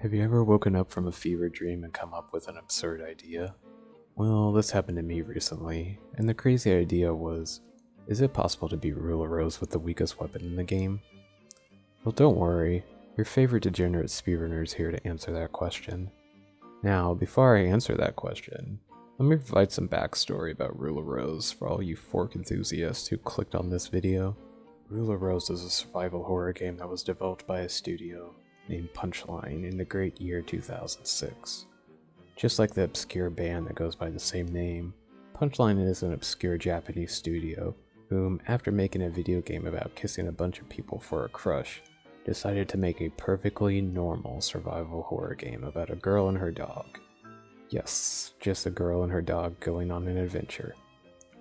Have you ever woken up from a fever dream and come up with an absurd idea? Well, this happened to me recently, and the crazy idea was, is it possible to beat Ruler Rose with the weakest weapon in the game? Well, don't worry, your favorite degenerate speedrunner is here to answer that question. Now, before I answer that question, let me provide some backstory about Ruler Rose for all you fork enthusiasts who clicked on this video. Ruler Rose is a survival horror game that was developed by a studio named Punchline in the great year 2006. Just like the obscure band that goes by the same name, Punchline is an obscure Japanese studio whom, after making a video game about kissing a bunch of people for a crush, decided to make a perfectly normal survival horror game about a girl and her dog. Yes, just a girl and her dog going on an adventure.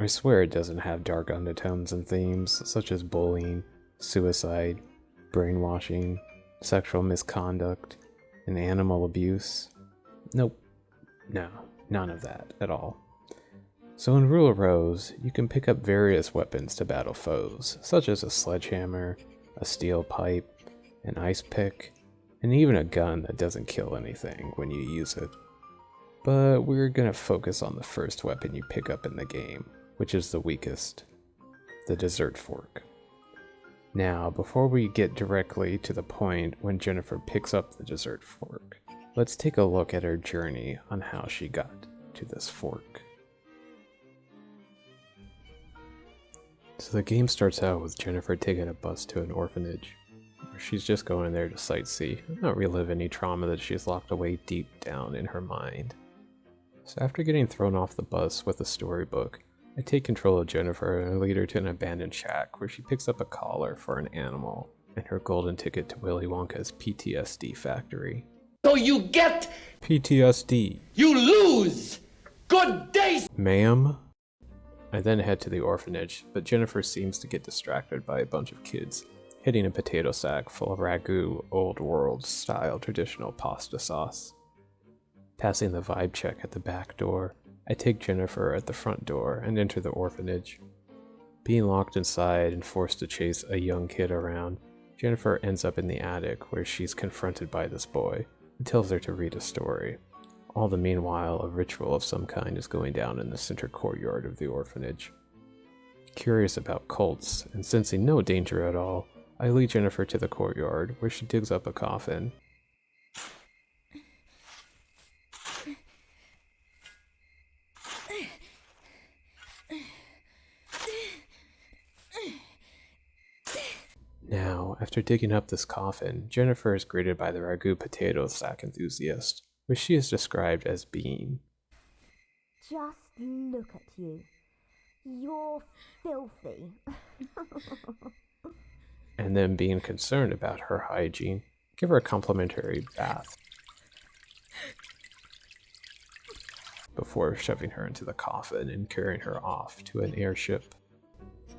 I swear it doesn't have dark undertones and themes such as bullying, suicide, brainwashing, sexual misconduct, and animal abuse. Nope. No, none of that at all. So in Ruler Rose, you can pick up various weapons to battle foes, such as a sledgehammer, a steel pipe, an ice pick, and even a gun that doesn't kill anything when you use it. But we're gonna focus on the first weapon you pick up in the game, which is the weakest, the dessert fork. Now, before we get directly to the point when Jennifer picks up the dessert fork, let's take a look at her journey on how she got to this fork. So the game starts out with Jennifer taking a bus to an orphanage, where she's just going there to sightsee and not relive any trauma that she's locked away deep down in her mind. So after getting thrown off the bus with a storybook, I take control of Jennifer and I lead her to an abandoned shack where she picks up a collar for an animal and her golden ticket to Willy Wonka's PTSD factory. So you get PTSD. You lose! Good day! Ma'am? I then head to the orphanage, but Jennifer seems to get distracted by a bunch of kids hitting a potato sack full of ragu old world style traditional pasta sauce. Passing the vibe check at the back door, I take Jennifer at the front door and enter the orphanage. Being locked inside and forced to chase a young kid around, Jennifer ends up in the attic where she's confronted by this boy who tells her to read a story. All the meanwhile, a ritual of some kind is going down in the center courtyard of the orphanage. Curious about cults and sensing no danger at all, I lead Jennifer to the courtyard where she digs up a coffin. Now, after digging up this coffin, Jennifer is greeted by the ragu potato sack enthusiast, which she is described as being. Just look at you. You're filthy. And then being concerned about her hygiene, give her a complimentary bath before shoving her into the coffin and carrying her off to an airship.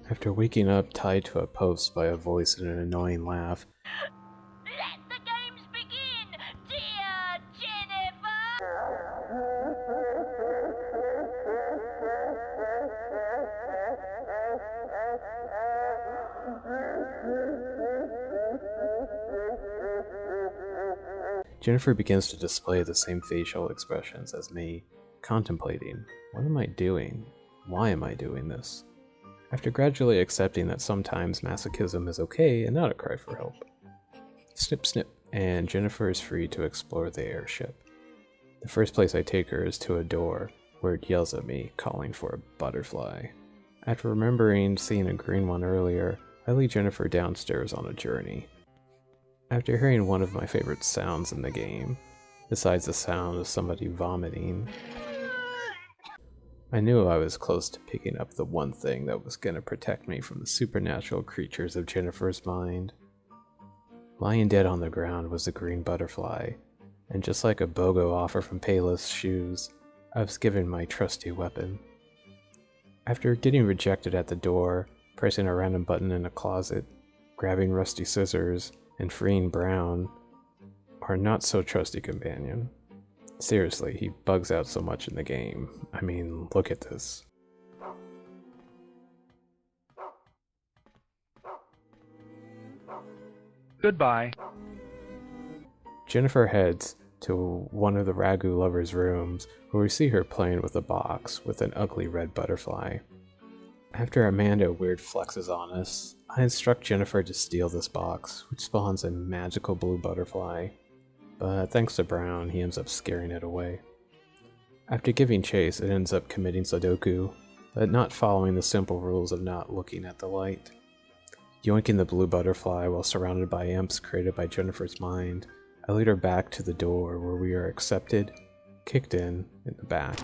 After waking up tied to a post by a voice and an annoying laugh, Let the games begin, dear Jennifer! Jennifer begins to display the same facial expressions as me, contemplating, what am I doing? Why am I doing this? After gradually accepting that sometimes masochism is okay and not a cry for help. Snip snip, and Jennifer is free to explore the airship. The first place I take her is to a door, where it yells at me, calling for a butterfly. After remembering seeing a green one earlier, I lead Jennifer downstairs on a journey. After hearing one of my favorite sounds in the game, besides the sound of somebody vomiting, I knew I was close to picking up the one thing that was going to protect me from the supernatural creatures of Jennifer's mind. Lying dead on the ground was a green butterfly, and just like a BOGO offer from Payless Shoes, I was given my trusty weapon. After getting rejected at the door, pressing a random button in a closet, grabbing rusty scissors, and freeing Brown, our not-so-trusty companion. Seriously, he bugs out so much in the game. I mean, look at this. Goodbye. Jennifer heads to one of the Ragu lover's rooms, where we see her playing with a box with an ugly red butterfly. After Amanda weird flexes on us, I instruct Jennifer to steal this box, which spawns a magical blue butterfly, but thanks to Brown, he ends up scaring it away. After giving chase, it ends up committing Sudoku, but not following the simple rules of not looking at the light. Yoinking the blue butterfly while surrounded by imps created by Jennifer's mind, I lead her back to the door where we are accepted, kicked in the back,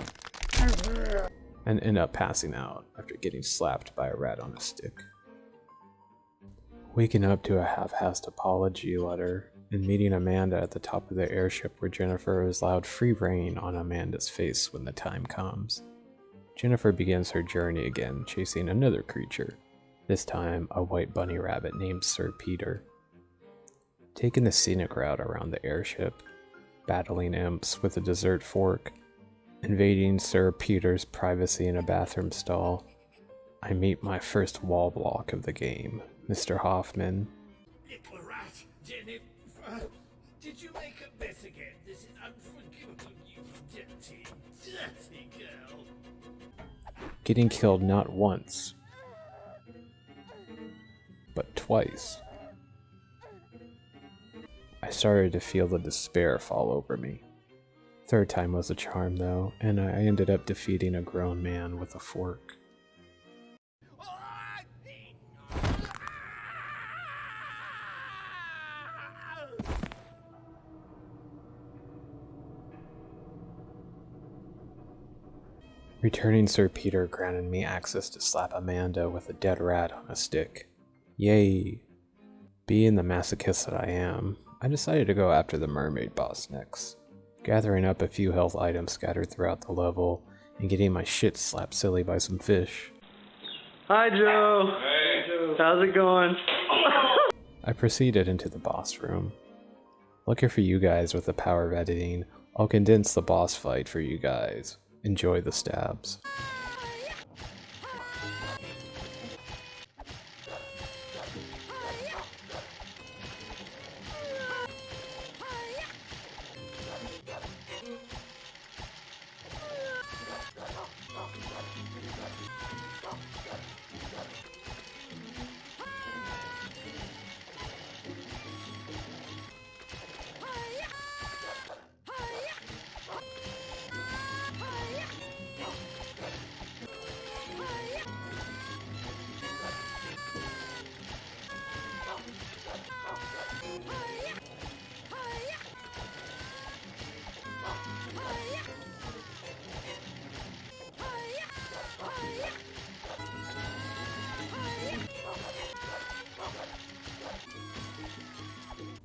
and end up passing out after getting slapped by a rat on a stick. Waking up to a half-assed apology letter and meeting Amanda at the top of the airship where Jennifer is allowed free reign on Amanda's face when the time comes. Jennifer begins her journey again, chasing another creature, this time a white bunny rabbit named Sir Peter. Taking the scenic route around the airship, battling imps with a dessert fork, invading Sir Peter's privacy in a bathroom stall, I meet my first wall block of the game, Mr. Hoffman. Little rat, Jennifer, did you make a mess again? This is unforgivable, you dirty, dirty girl. Getting killed not once, but twice. I started to feel the despair fall over me. Third time was a charm though, and I ended up defeating a grown man with a fork. Returning Sir Peter granted me access to slap Amanda with a dead rat on a stick. Yay! Being the masochist that I am, I decided to go after the Mermaid boss next, gathering up a few health items scattered throughout the level and getting my shit slapped silly by some fish. Hi, Joe. Hey. How's it going? I proceeded into the boss room. Lucky for you guys with the power of editing, I'll condense the boss fight for you guys. Enjoy the stabs.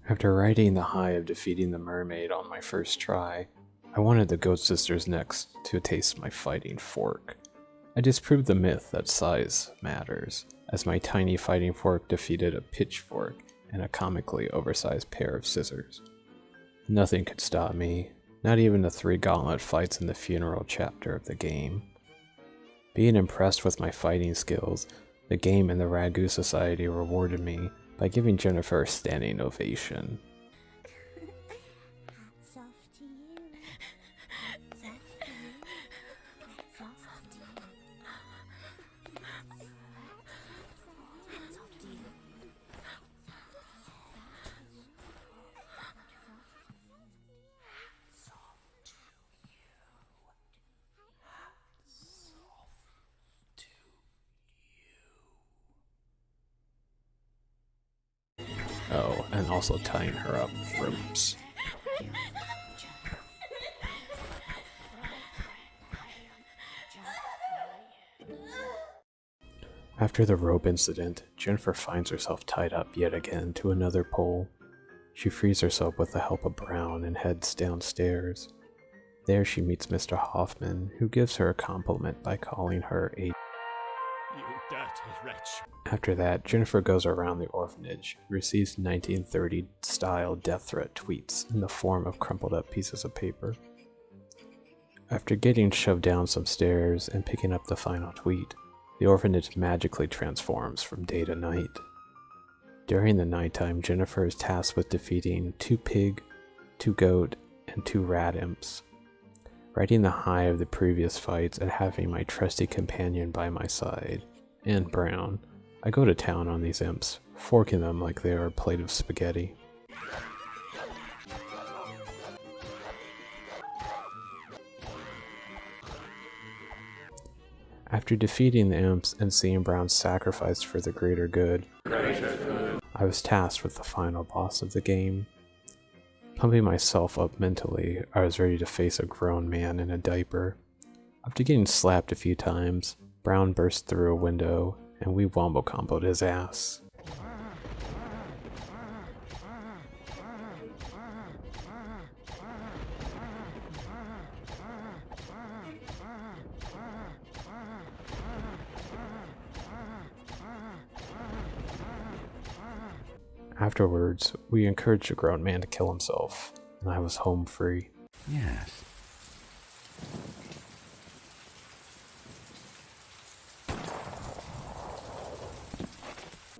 After riding the high of defeating the mermaid on my first try, I wanted the Goat Sisters next to taste my fighting fork. I disproved the myth that size matters, as my tiny fighting fork defeated a pitchfork and a comically oversized pair of scissors. Nothing could stop me, not even the 3 gauntlet fights in the funeral chapter of the game. Being impressed with my fighting skills, the game and the Ragu Society rewarded me by giving Jennifer a standing ovation. Hats off to you. Hats off to you. Hats off to you. Hats off to you. Oh, and also tying her up with ropes. After the rope incident, Jennifer finds herself tied up yet again to another pole. She frees herself with the help of Brown and heads downstairs. There she meets Mr. Hoffman, who gives her a compliment by calling her a You dirty wretch. After that, Jennifer goes around the orphanage, receives 1930-style death threat tweets in the form of crumpled up pieces of paper. After getting shoved down some stairs and picking up the final tweet, the orphanage magically transforms from day to night. During the nighttime, Jennifer is tasked with defeating 2 pig, 2 goat, and 2 rat imps. Riding the high of the previous fights and having my trusty companion by my side, and Brown, I go to town on these imps, forking them like they are a plate of spaghetti. After defeating the imps and seeing Brown sacrificed for the greater good, I was tasked with the final boss of the game. Pumping myself up mentally, I was ready to face a grown man in a diaper. After getting slapped a few times, Brown burst through a window and we wombo comboed his ass. Afterwards, we encouraged a grown man to kill himself, and I was home free. Yes.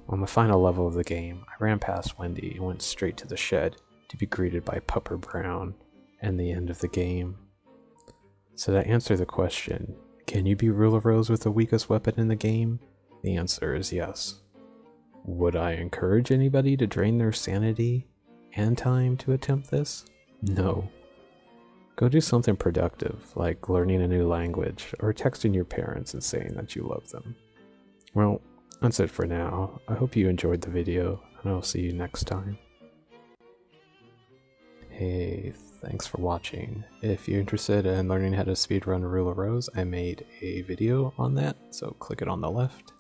On the final level of the game, I ran past Wendy and went straight to the shed to be greeted by Pupper Brown and the end of the game. So to answer the question, can you be Ruler Rose with the weakest weapon in the game? The answer is yes. Would I encourage anybody to drain their sanity and time to attempt this? No. Go do something productive, like learning a new language or texting your parents and saying that you love them. Well, that's it for now. I hope you enjoyed the video, and I'll see you next time. Hey, thanks for watching. If you're interested in learning how to speedrun Ruler Rose, I made a video on that, so click it on the left.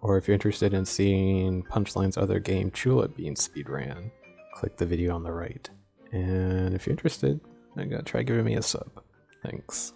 Or if you're interested in seeing Punchline's other game, Tulip, being speedran, click the video on the right. And if you're interested, try giving me a sub. Thanks.